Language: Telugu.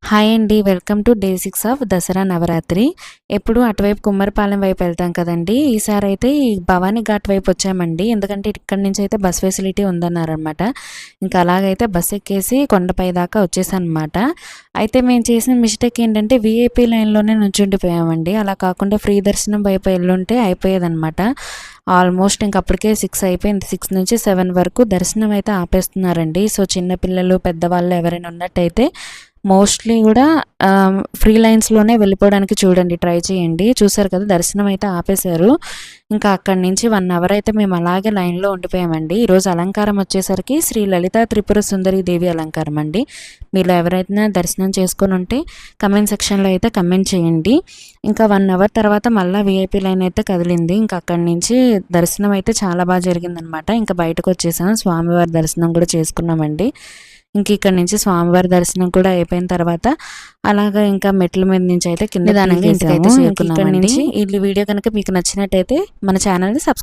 హాయ్ అండి, welcome to day 6 of Dasara Navaratri. ఎప్పుడు అటువైపు కుమ్మరిపాలెం వైపు వెళ్తాం కదండి. ఈసారి అయితే ఈ భవానీ ఘాట్ వైపు వచ్చామండి. ఎందుకంటే ఇక్కడ నుంచి అయితే బస్ ఫెసిలిటీ ఉందన్నారనమాట. ఇంకా అలాగైతే బస్ ఎక్కేసి కొండపై దాకా వచ్చేసానమాట. అయితే మేము చేసిన మిస్టేక్ ఏంటంటే వీఐపీ లైన్లోనే నుంచుండిపోయామండి. అలా కాకుండా ఫ్రీ దర్శనం వైపు వెళ్ళుంటే అయిపోయేదనమాట. ఆల్మోస్ట్ ఇంక అప్పటికే 6 అయిపోయింది. 6 నుంచి 7 వరకు దర్శనం అయితే ఆపేస్తున్నారండి. సో చిన్నపిల్లలు పెద్దవాళ్ళు ఎవరైనా ఉన్నట్టయితే మోస్ట్లీ కూడా ఫ్రీ లైన్స్లోనే వెళ్ళిపోవడానికి చూడండి, ట్రై చేయండి. చూసారు కదా, దర్శనం అయితే ఆపేశారు. ఇంకా అక్కడి నుంచి 1 అవర్ అయితే మేము అలాగే లైన్లో ఉండిపోయామండి. ఈరోజు అలంకారం వచ్చేసరికి శ్రీ లలితా త్రిపుర సుందరి దేవి అలంకారం అండి. మీలో ఎవరైనా దర్శనం చేసుకొని ఉంటే కమెంట్ సెక్షన్లో అయితే కమెంట్ చేయండి. ఇంకా 1 అవర్ తర్వాత మళ్ళీ వీఐపీ లైన్ అయితే కదిలింది. ఇంకా అక్కడి నుంచి దర్శనం అయితే చాలా బాగా జరిగిందనమాట. ఇంకా బయటకు వచ్చేసాం, స్వామివారి దర్శనం కూడా చేసుకున్నామండి. ఇంక ఇక్కడ నుంచి స్వామివారి దర్శనం కూడా అయిపోయిన తర్వాత అలాగా ఇంకా మెట్ల మీద నుంచి అయితే కింద దానంగా ఇంటికైతే చేరుకున్నామండి. ఈ వీడియో కనుక మీకు నచ్చినట్టయితే మన ఛానల్ని సబ్స్క్రైబ్